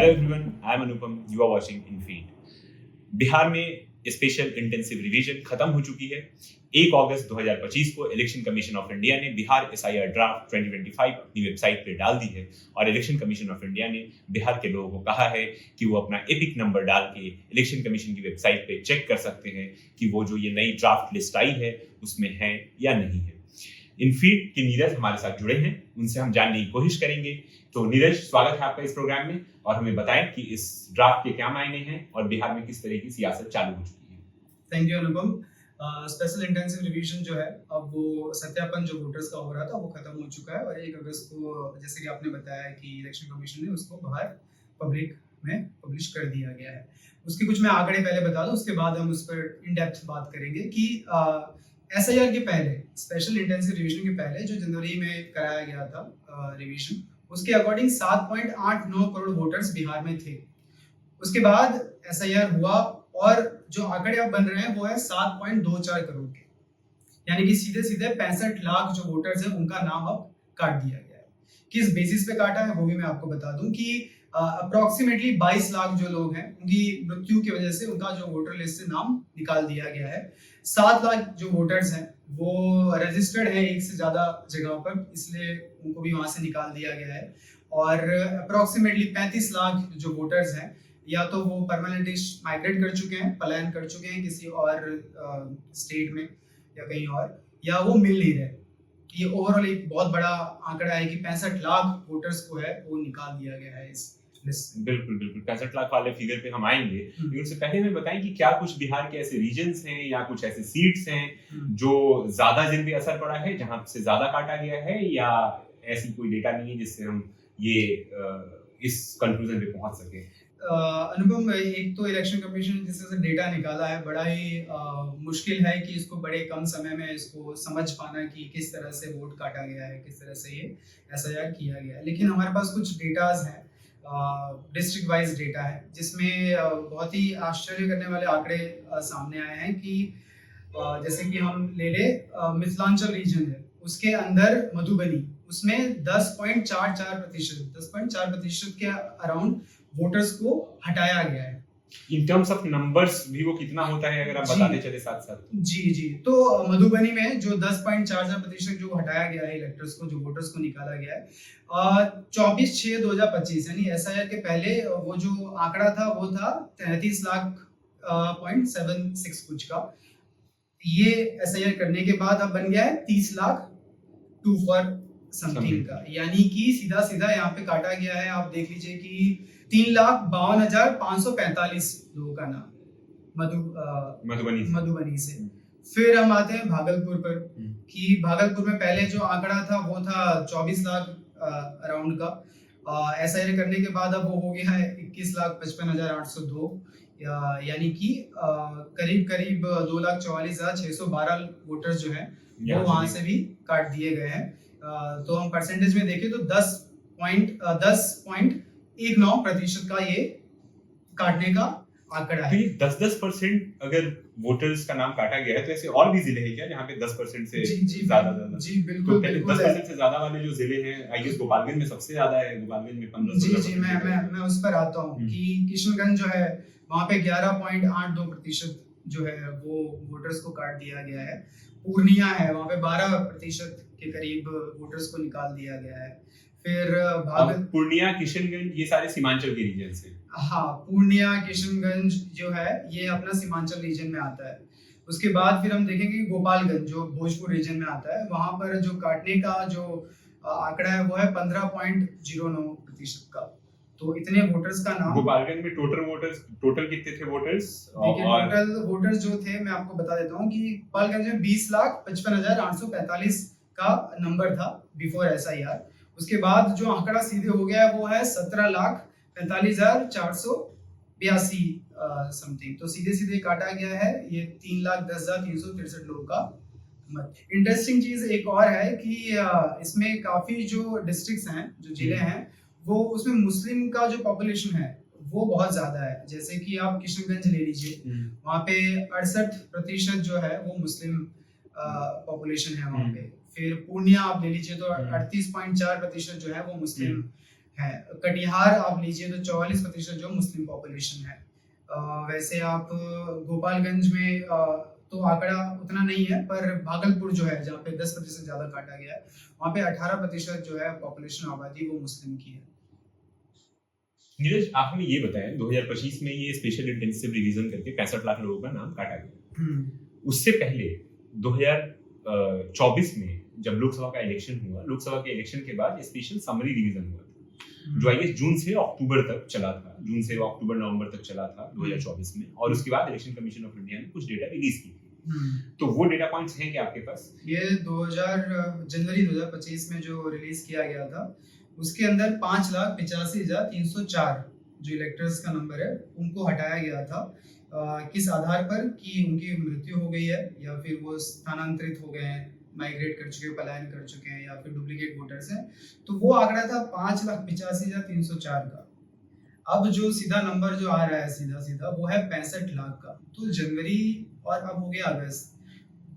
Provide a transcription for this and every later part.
Hello everyone, I am Anupam, you are watching in feed. Bihar में special intensive revision खत्म हो चुकी है। 1 अगस्त 2025 को इलेक्शन कमीशन ऑफ इंडिया ने बिहार एसआईआर ड्राफ्ट 2025 अपनी वेबसाइट पे डाल दी है और इलेक्शन कमीशन ऑफ इंडिया ने बिहार के लोगों को कहा है कि वो अपना एपिक नंबर डाल के इलेक्शन कमीशन की वेबसाइट पे चेक कर सकते हैं कि वो जो ये नई ड्राफ्ट लिस्ट आई है उसमें है या नहीं है। इनफीड के नीरज हमारे साथ जुड़े हैं, उनसे हम जानने की कोशिश करेंगे। तो नीरज, स्वागत है आपका इस प्रोग्राम में और हमें बताएं कि इस ड्राफ्ट के क्या मायने हैं और बिहार में किस तरह की सियासत चालू हो चुकी है। Thank you Anupam. Special intensive revision जो है, अब वो सत्यापन जो वोटर्स का हो रहा था वो खत्म हो चुका है और 1 अगस्त को, जैसे कि आपने बताया कि इलेक्शन कमीशन ने उसको बाहर पब्लिक में पब्लिश कर दिया गया है। उसके कुछ मैं आंकड़े पहले बता दूं, उसके बाद हम उस पर इन डेप्थ बात करेंगे कि एसआईआर के पहले, स्पेशल इंटेंसिव रिवीजन के पहले जो जनवरी में कराया गया था रिवीजन, उसके अकॉर्डिंग 7.89 करोड़ वोटर्स बिहार में थे। उसके बाद एसआईआर हुआ और जो आंकड़े अब बन रहे हैं वो है 7.24 करोड़ के, यानी कि सीधे सीधे 65 लाख जो वोटर्स हैं उनका नाम अब काट दिया गया है। किस बेसिस पे काटा है वो भी मैं आपको बता दूं कि अप्रोक्सीमेटली 22 लाख जो लोग हैं उनकी मृत्यु की वजह से उनका जो वोटर लिस्ट से नाम निकाल दिया गया है। 7 लाख जो वोटर्स हैं वो रजिस्टर्ड है एक से ज्यादा जगह पर, इसलिए उनको भी वहां से निकाल दिया गया है। और अप्रोक्सीमेटली 35 लाख जो वोटर्स हैं या तो वो परमानेंटली माइग्रेट कर चुके हैं, पलायन कर चुके हैं किसी और स्टेट में या कहीं और, या वो मिल नहीं रहे। ये ओवरऑल एक बहुत बड़ा आंकड़ा है कि 65 लाख वोटर्स को है वो निकाल दिया गया है इस लिस्ट। बिल्कुल 65 लाख वाले फिगर पे हम आएंगे, लेकिन उससे पहले हमें बताएं कि क्या कुछ बिहार के ऐसे रीजन्स हैं या कुछ ऐसे सीट्स हैं जो ज्यादा जिन पे असर पड़ा है, जहां से ज्यादा काटा गया है, या ऐसी कोई डेटा नहीं है जिससे हम ये इस कंक्लूजन पे पहुंच सके। अनुपम, एक तो इलेक्शन कमीशन जिससे डेटा निकाला है, बड़ा ही मुश्किल है कि इसको बड़े कम समय में इसको समझ पाना कि किस तरह से वोट काटा गया है, किस तरह से ये एसआईआर किया गया है। लेकिन हमारे पास कुछ डेटाज हैं, डिस्ट्रिक्ट वाइज डेटा है, जिसमें बहुत ही आश्चर्य करने वाले आंकड़े सामने आए हैं कि जैसे कि हम ले ले मिथिलांचल रीजन है, उसके अंदर मधुबनी, उसमें 10.44% के अराउंड वोटर्स को हटाया गया है। इन टर्म्स ऑफ नंबर्स भी वो कितना होता है अगर आप बताते चले साथ साथ? जी तो मधुबनी में जो 10.44% जो हटाया गया है इलेक्टर्स को, जो वोटर्स को निकाला गया है, 24/6/2025 यानी एसआईआर के पहले वो जो आंकड़ा था वो था 33 लाख 0.76 कुछ का। ये एसआईआर करने के बाद अब बन गया है 30 लाख 2 फॉर समथिंग का, यानी कि सीधा सीधा यहाँ पे काटा गया है। आप देख लीजिए कि 3,52,545 लोगों का नाम मधुबनी से। फिर हम आते हैं भागलपुर पर कि भागलपुर में पहले जो आंकड़ा था वो था 24 लाख अराउंड का। एसआईआर करने के बाद अब वो हो गया है 21,55,802, यानी कि करीब करीब 2,44,612 वोटर्स जो है वो वहां से भी काट दिए गए हैं। तो हम परसेंटेज में देखें तो 10.19% का ये काटने का आंकड़ा है। 10% अगर वोटर्स का नाम काटा गया है तो ऐसे और भी जिले हैं क्या जहाँ पे 10% से ज्यादा? जी बिल्कुल, तो 10% से ज्यादा वाले जो जिले हैं, आई गेस गोपालगंज में सबसे ज्यादा है, गोपालगंज में 15। जी मैं उस पर आता हूँ कि किशनगंज जो है वहाँ पे 11.82% जो है वो वोटर्स को काट दिया गया है। पूर्णिया है, वहाँ पे 12% के करीब वोटर्स को निकाल दिया गया है। फिर पूर्णिया, किशनगंज, ये सारे सीमांचल के रीजन से। हाँ, पूर्णिया, किशनगंज जो है ये अपना सीमांचल रीजन में आता है। उसके बाद फिर हम देखेंगे कि गोपालगंज जो भोजपुर रीजन में आता है, वहां पर जो काटने का जो आंकड़ा है वो है 15.09% का। तो इतने वोटर्स का नाम गोपालगंज में टोटल कितने थे वोटर्स? टोटल वोटर्स जो थे मैं आपको बता देता हूँ कि गोपालगंज में 20,55,845 का नंबर था बिफोर एसआईआर। उसके बाद जो आंकड़ा सीधे हो गया है वो है 17,45,482 समथिंग। तो सीधे सीधे काटा गया है ये 3,10,363 लोगों का मत। इंटरेस्टिंग चीज एक और है कि इसमें काफी जो डिस्ट्रिक्ट्स हैं, जो जिले हैं, वो उसमें मुस्लिम का जो पॉपुलेशन है वो बहुत ज्यादा है। जैसे कि आप किशनगंज ले लीजिए, वहाँ पे 68% जो है वो मुस्लिम पॉपुलेशन है वहाँ पे। फिर पूर्णिया आप ले लीजिए तो 38.4% जो है वो मुस्लिम है। कटिहार आप लीजिए तो 44% जो मुस्लिम पॉपुलेशन है। वैसे आप गोपालगंज में तो आंकड़ा उतना नहीं है, पर भागलपुर जो है जहाँ पे 10% ज़्यादा काटा गया है, वहाँ पे 18% जो है पॉपुलेशन आबादी वो मुस्लिम की है। नीरज, आप हमें ये बताएं, 2025 में ये स्पेशल इंटेंसिव रिवीजन करके 65 लाख लोगों का नाम काटा गया। उससे पहले 2024 में जब लोकसभा का इलेक्शन हुआ, लोकसभा के इलेक्शन के बाद स्पेशल समरी रिवीजन हुआ था, जो आई गेस जून से अक्टूबर तक चला था, जून से अक्टूबर नवंबर तक चला था 2024 में, और उसके बाद इलेक्शन कमीशन ऑफ इंडिया ने कुछ डेटा रिलीज की थी। तो वो डेटा पॉइंट्स हैं क्या आपके पास? ये जनवरी 2025 में जो रिलीज किया गया था, उसके अंदर 5,85,304 जो इलेक्टर्स का नंबर है उनको हटाया गया था। किस आधार पर कि उनकी मृत्यु हो गई है या फिर वो स्थानांतरित हो गए हैं, माइग्रेट कर चुके हैं, पलायन कर चुके हैं, या फिर डुप्लीकेट वोटर्स हैं। तो वो आंकड़ा था 5,85,304 का। अब जो सीधा नंबर जो आ रहा है सीधा सीधा वो है 65 लाख का। तो जनवरी और अब हो गया अगस्त,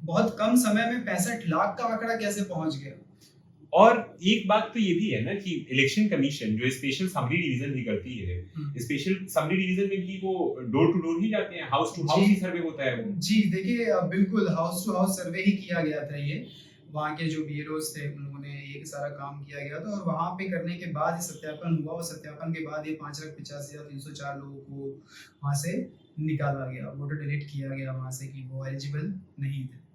बहुत कम समय में 65 लाख का आंकड़ा कैसे पहुंच गया? और एक बात तो ये भी है ना कि इलेक्शन कमीशन जो स्पेशल समरी डिवीजन भी करती है, स्पेशल समरी डिवीजन में भी वो डोर टू डोर ही जाते हैं, हाउस टू हाउस ही सर्वे होता है वो। जी देखिए, बिल्कुल हाउस टू हाउस सर्वे ही किया गया था। ये वहाँ के जो बीएलओस थे उन्होंने ये सारा काम किया गया था, और वहाँ पे करने के बाद ये सत्यापन हुआ, और सत्यापन के बाद ये 5,85,304 लोगों को वहाँ से निकाला गया, वोटर डिलीट किया गया वहाँ से कि वो एलिजिबल नहीं थे।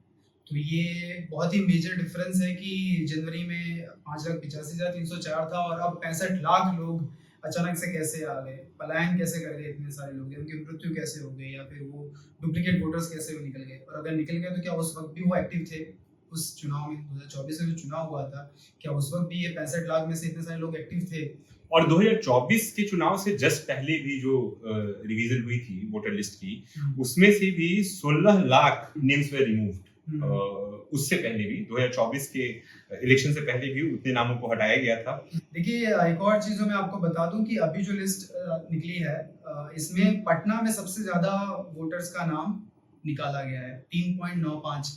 तो ये बहुत ही मेजर डिफरेंस है कि जनवरी में 5,85,304 था और अब 65 लाख लोग अचानक से कैसे आ गए, पलायन कैसे कर गए इतने सारे लोग, उनकी मृत्यु कैसे हो गई, या फिर वो डुप्लीकेट वोटर्स कैसे वो निकल गए। और अगर निकल गए तो क्या उस वक्त भी वो एक्टिव थे उस चुनाव में? 2024 में जो चुनाव हुआ था, क्या उस वक्त भी ये 65 लाख में से इतने सारे लोग एक्टिव थे? और 2024 के चुनाव से जस्ट पहले भी जो रिवीजन हुई थी वोटर लिस्ट की, उसमें से भी 16 लाख नेम्स वे रिमूव्ड। उससे पहले भी 2024 के इलेक्शन से पहले भी उतने नामों को हटाया गया था। देखिए, एक और चीज मैं आपको बता दूं कि अभी जो लिस्ट निकली है, इसमें पटना में सबसे ज्यादा वोटर्स का नाम निकाला गया है, 3.95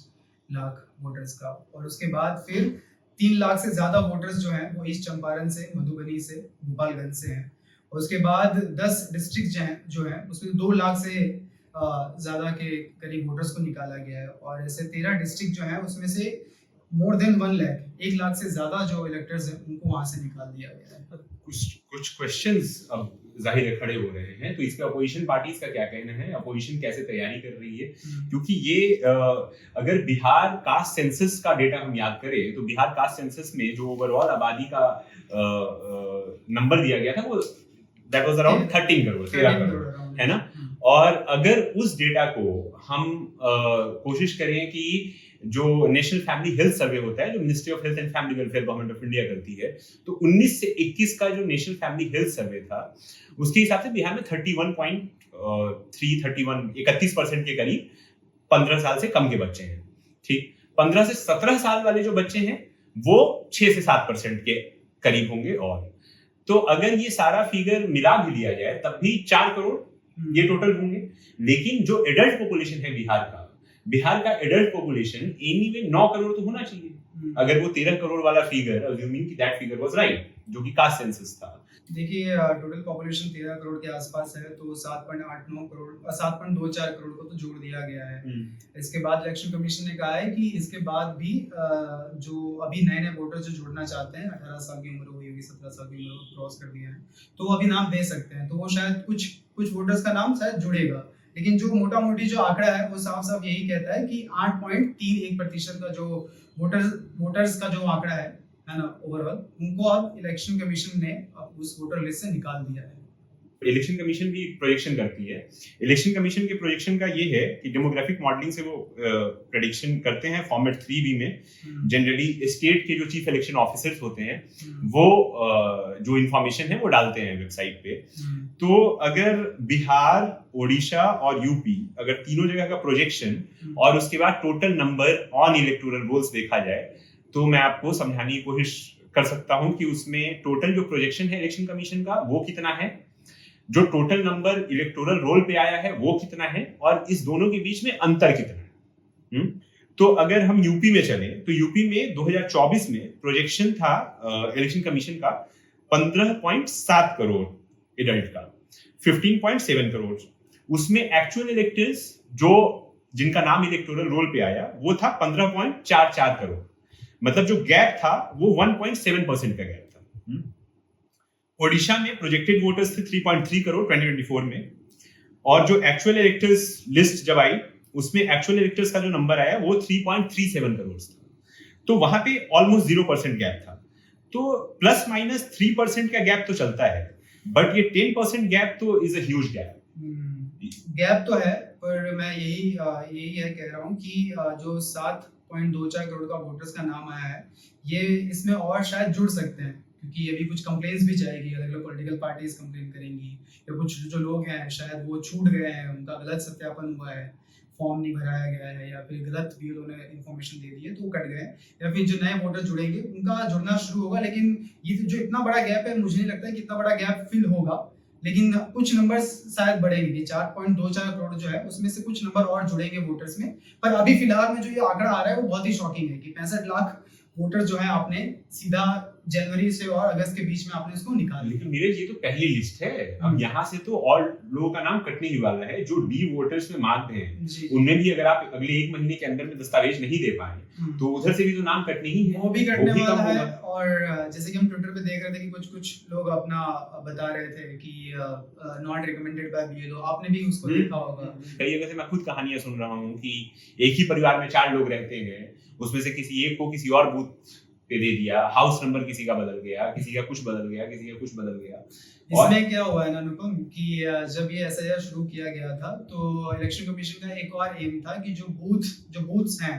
लाख वोटर्स का। और उसके बाद फिर 3 लाख से ज्यादा वोटर्स जो हैं वो ईस्ट चंपारण से, मधुबनी से, गोपालगंज से हैं। और उसके बाद 10 डिस्ट्रिक्ट जो हैं उसमें 2 लाख से ज्यादा के करीब वोटर्स को निकाला गया है। और ऐसे 13 डिस्ट्रिक्ट जो हैं उसमें से मोर देन 1 लाख, 1 लाख से ज्यादा जो इलेक्टर्स हैं उनको वहां से निकाल दिया गया है। कुछ क्वेश्चंस अब जाहिर खड़े हो रहे हैं, तो इस पे अपोजिशन पार्टीज का क्या कहना है, अपोजिशन कैसे तैयारी कर रही है? क्योंकि ये अगर बिहार कास्ट सेंसस का डेटा हम याद करें तो बिहार कास्ट सेंसस में जो ओवरऑल आबादी का नंबर दिया गया था वो that was around 13 crore, 13 crore, है ना? और अगर उस डेटा को हम कोशिश करें कि जो नेशनल फैमिली हेल्थ सर्वे होता है, जो ministry of health and family welfare government of India करती है, तो 19 से 21 का जो नेशनल फैमिली हेल्थ सर्वे था उसके हिसाब से बिहार में 31% के करीब 15 साल से कम के बच्चे हैं। ठीक, 15 से 17 साल वाले जो बच्चे हैं वो 6 से 7% के करीब होंगे। और तो अगर ये सारा फिगर मिला भी लिया जाए तब भी 4 करोड़ ये टोटल होंगे। लेकिन जो एडल्ट पॉपुलेशन है बिहार का एडल्ट पॉपुलेशन एनीवे 9 करोड़ तो होना चाहिए। अगर वो 13 करोड़ वाला फिगर, अज्यूमिंग कि दैट फिगर वाज राइट, जो कि कास्ट सेंसस था। देखिए, टोटल पॉपुलेशन 13 करोड़ के आसपास है, तो 7.89 करोड़, 7.24 करोड़ को तो जोड़ दिया गया है। इसके बाद इलेक्शन कमीशन ने कहा है कि इसके बाद भी जो अभी नए वोटर जो जुड़ना चाहते हैं, 18 साल की उम्र हुई होगी, 17 साल की उम्र क्रॉस कर दिया है, तो वो अभी नाम दे सकते हैं। तो वो शायद कुछ वोटर्स का नाम शायद जुड़ेगा, लेकिन जो मोटा मोटी जो आंकड़ा है वो साफ साफ यही कहता है कि 8.31% का जो वोटर्स का जो आंकड़ा है ना ओवरऑल, उनको अब इलेक्शन कमीशन ने अब उस वोटर लिस्ट से निकाल दिया है। इलेक्शन कमीशन भी प्रोजेक्शन करती है। इलेक्शन कमीशन के प्रोजेक्शन का ये है कि डेमोग्राफिक मॉडलिंग से वो प्रेडिक्शन करते हैं फॉर्मेट 3B में। जनरली स्टेट के जो चीफ इलेक्शन ऑफिसर्स होते हैं वो जो इंफॉर्मेशन है वो डालते हैं वेबसाइट पे। तो अगर बिहार, ओडिशा और यूपी, अगर तीनों जगह का प्रोजेक्शन और उसके बाद total number on electoral rolls देखा जाए, तो मैं आपको समझाने की कोशिश कर सकता हूं कि उसमें टोटल जो प्रोजेक्शन है इलेक्शन कमीशन का वो कितना है, जो टोटल नंबर इलेक्टोरल रोल पे आया है वो कितना है, और इस दोनों के बीच में अंतर कितना है। तो अगर हम यूपी में चलें तो यूपी में 2024 में प्रोजेक्शन था इलेक्शन कमीशन का 15.7 करोड़ एडल्ट का, 15.7 करोड़, उसमें एक्चुअल इलेक्टर्स जो जिनका नाम इलेक्टोरल रोल पे आया वो था 15.44 करोड़। मतलब जो गैप था वो 1.7% का गैप था। ओडिशा में प्रोजेक्टेड वोटर्स थे 3.3 करोड़ 2024 में, और जो एक्चुअल इलेक्टर्स लिस्ट जब आई उसमें एक्चुअल इलेक्टर्स का जो नंबर आया वो 3.37 करोड़ था। तो वहां पे ऑलमोस्ट 0% गैप था। तो प्लस माइनस 3% का गैप तो चलता है, बट ये 10% गैप तो is a huge gap. Gap तो है, पर मैं यही है कह रहा हूँ कि जो 7.24 करोड़ का वोटर्स का नाम आया है, ये इसमें और शायद जुड़ सकते हैं, क्योंकि अभी कुछ कंप्लेंट्स भी जाएगी, अलग अलग पॉलिटिकल पार्टीज कंप्लेन करेंगी, या कुछ जो लोग हैं शायद वो छूट गए हैं, उनका गलत सत्यापन हुआ है, फॉर्म नहीं भराया गया है, या फिर गलत भी उन्होंने इन्फॉर्मेशन दे दी है तो वो कट गए, या फिर जो नए वोटर जुड़ेंगे उनका जुड़ना शुरू होगा। लेकिन ये जो इतना बड़ा गैप है, मुझे नहीं लगता है कि इतना बड़ा गैप फिल होगा, लेकिन कुछ नंबर्स शायद बढ़ेंगे। 4.24 करोड़ जो है उसमें से कुछ नंबर और जुड़ेंगे वोटर्स में। पर अभी फिलहाल में जो ये आंकड़ा आ रहा है वो बहुत ही शॉकिंग है कि 65 लाख वोटर जो है आपने सीधा जनवरी से और अगस्त के बीच में आपने इसको निकाल लेकिन नीरज ये तो पहली लिस्ट है, अब यहाँ से तो और लोगों का नाम कटने ही वाला है जो डी वोटर्स में मार्क्ड हैं। उनमें भी अगर आप अगले 1 महीने के अंदर में दस्तावेज नहीं दे पाए तो उधर से भी तो नाम कटने ही है, वो भी कटने वाला है। और जैसे कि हम ट्विटर पे देख रहे थे कि कुछ लोग अपना बता रहे थे कि नॉट रिकमेंडेड बाय बीएलओ, आपने भी उसको देखा होगा। कई जगह से मैं खुद कहानियां सुन रहा हूँ कि एक ही परिवार में 4 लोग रहते हैं, उसमें से किसी एक को किसी और बूथ पे दे दिया, हाउस नंबर किसी का बदल गया, किसी का कुछ बदल गया, किसी का कुछ बदल गया। इसमें क्या हुआ है ना अनुपम कि जब ये एसआईआर शुरू किया गया था तो इलेक्शन कमीशन का एक और एम था कि जो बूथ्स हैं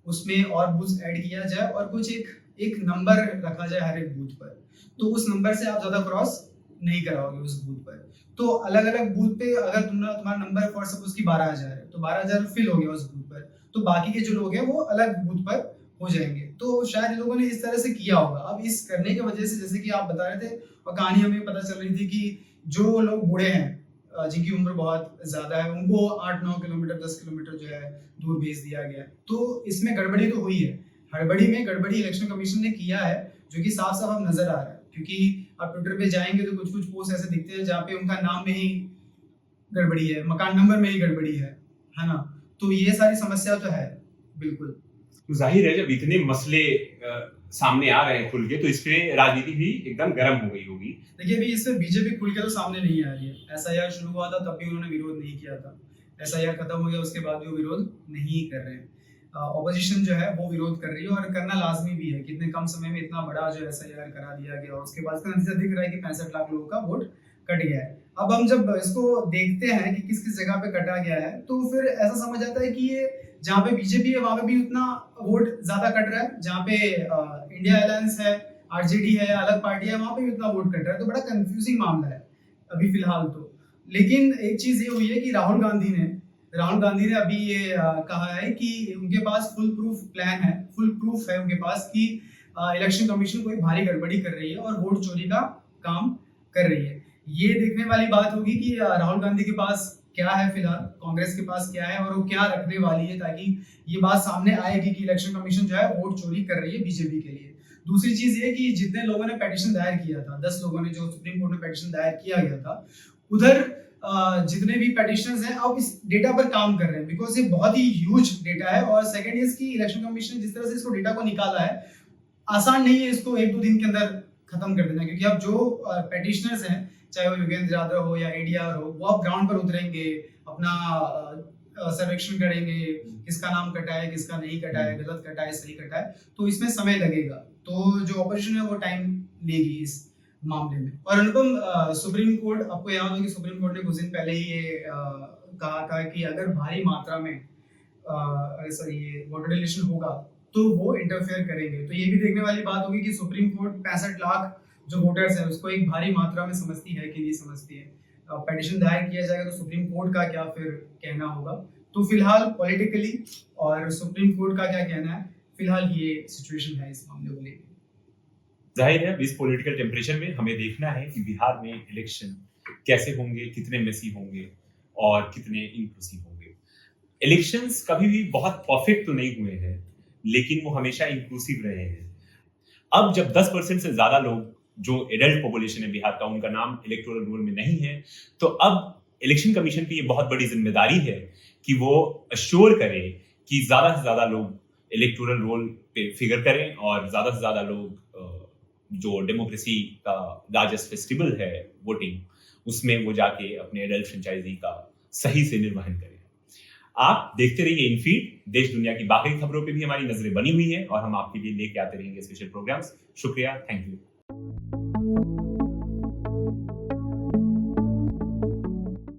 उसमें और बूथ्स ऐड किया जाए और कुछ एक नंबर रखा जाए हर एक बूथ पर, तो उस नंबर से आप ज्यादा क्रॉस नहीं कराओगे उस बूथ पर। तो अलग अलग बूथ पे अगर तुम्हारा नंबर फॉर सपोज की 12,000 है तो 12,000 फिल हो गया उस बूथ पर, तो बाकी के जो लोग हैं वो अलग बूथ पर हो जाएंगे। तो शायद लोगों ने इस तरह से किया होगा। अब इस करने की वजह से जैसे कि आप बता रहे थे और कहानी हमें पता चल रही थी कि जो लोग बूढ़े हैं जिनकी उम्र बहुत ज्यादा है उनको 8-9 किलोमीटर 10 किलोमीटर जो है दूर भेज दिया गया। तो इसमें गड़बड़ी तो हुई है, गड़बड़ी इलेक्शन कमीशन ने किया है, जो कि साफ साफ अब नजर आ रहा है। क्योंकि आप ट्विटर पे जाएंगे तो कुछ पोस्ट ऐसे दिखते हैं जहाँ पे उनका नाम में ही गड़बड़ी है, मकान नंबर में ही गड़बड़ी है ना। तो ये सारी समस्या तो है बिल्कुल। तो जाहिर है जब इतने मसले सामने आ रहे हैं खुल के तो इसमें राजनीति भी एकदम गर्म हो गई होगी। देखिए अभी इससे बीजेपी खुल के तो सामने नहीं आ रही है। एसआईआर शुरू हुआ था तब भी उन्होंने विरोध नहीं किया था, एसआईआर खत्म हो गया उसके बाद भी वो विरोध नहीं कर रहे हैं। ऑपोजिशन जो है वो विरोध कर रही है और करना लाजमी भी है कि इतने कम समय में इतना बड़ा जो एसआईआर करा दिया गया और उसके बाद इसका नतीजा दिख रहा है कि 65 लाख लोगों का वोट कट गया है। अब हम जब इसको देखते हैं कि किस किस जगह पे कटा गया है तो फिर ऐसा समझ आता है कि ये जहाँ पे बीजेपी है वहां पे भी उतना वोट ज्यादा कट रहा है, जहाँ पे इंडिया अलायंस है, आरजेडी है, अलग पार्टी है, वहां पे भी उतना वोट कट रहा है। तो बड़ा कंफ्यूजिंग मामला है अभी फिलहाल तो। लेकिन एक चीज ये हुई है कि राहुल गांधी ने अभी ये कहा है कि उनके पास फुल प्रूफ है उनके पास कि इलेक्शन कमीशन कोई भारी गड़बड़ी कर रही है और वोट चोरी का काम कर रही है। ये देखने वाली बात होगी कि राहुल गांधी के पास क्या है फिलहाल, कांग्रेस के पास क्या है और वो क्या रखने वाली है, ताकि ये बात सामने आएगी कि इलेक्शन कमीशन जो है वोट चोरी कर रही है बीजेपी के लिए। दूसरी चीज ये कि जितने लोगों ने पेटिशन दायर किया था, 10 लोगों ने जो सुप्रीम कोर्ट में पेटिशन दायर किया गया था, उधर जितने भी पेटिशनर्स हैं अब इस डेटा पर काम कर रहे हैं, बिकॉज ये बहुत ही ह्यूज डेटा है। और सेकंड इज कि इलेक्शन कमीशन ने जिस तरह से इसको डेटा को निकाला है, आसान नहीं है इसको 1-2 दिन के अंदर खत्म कर देना, क्योंकि अब जो पेटिशनर्स हैं, चाहे वो योगेंद्र यादव हो या एडीआर हो, वो अब ग्राउंड पर उतरेंगे, अपना सर्वेक्षण करेंगे, किसका नाम कटा है, किसका नहीं कटा है, गलत कटा है, सही कटा है। तो इसमें समय लगेगा, तो जो ऑपोजिशन है वो टाइम लेगी इस मामले में। और अनुपम, सुप्रीम कोर्ट, आपको याद हो कि सुप्रीम कोर्ट ने कुछ दिन पहले ही ये कहा था कि अगर भारी मात्रा में ऐसा ये वोटर डिलीशन होगा तो वो इंटरफेयर करेंगे। तो ये भी देखने वाली बात होगी कि सुप्रीम कोर्ट 65 लाख जो वोटर्स है उसको एक भारी मात्रा में समझती है कि नहीं समझती है। पेटिशन दायर किया जाएगा तो सुप्रीम कोर्ट का क्या फिर कहना होगा। तो फिलहाल पॉलिटिकली और सुप्रीम कोर्ट का क्या कहना है, फिलहाल ये सिचुएशन है इस मामले को लेकर। जाहिर है इस पॉलिटिकल टेम्परेचर में हमें देखना है कि बिहार में इलेक्शन कैसे होंगे, कितने मेसी होंगे और कितने इंक्लूसिव होंगे। इलेक्शंस कभी भी बहुत परफेक्ट तो नहीं हुए हैं, लेकिन वो हमेशा इंक्लूसिव रहे हैं। अब जब 10% से ज्यादा लोग जो एडल्ट पॉपुलेशन है बिहार का, उनका नाम इलेक्टोरल रोल में नहीं है। तो अब इलेक्शन कमीशन की ये बहुत बड़ी जिम्मेदारी है कि वो अश्योर करे कि ज्यादा से ज्यादा लोग इलेक्टोरल रोल पे फिगर करें और ज्यादा से ज्यादा लोग जो डेमोक्रेसी का लार्जेस्ट फेस्टिवल है वोटिंग, उसमें वो जाके अपने एडल्ट फ्रेंचाइजी का सही से निर्वहन करें। आप देखते रहिए इनफीड। देश दुनिया की बाकी खबरों पे भी हमारी नजरें बनी हुई है और हम आपके लिए लेके आते रहेंगे स्पेशल प्रोग्राम्स। शुक्रिया, थैंक यू।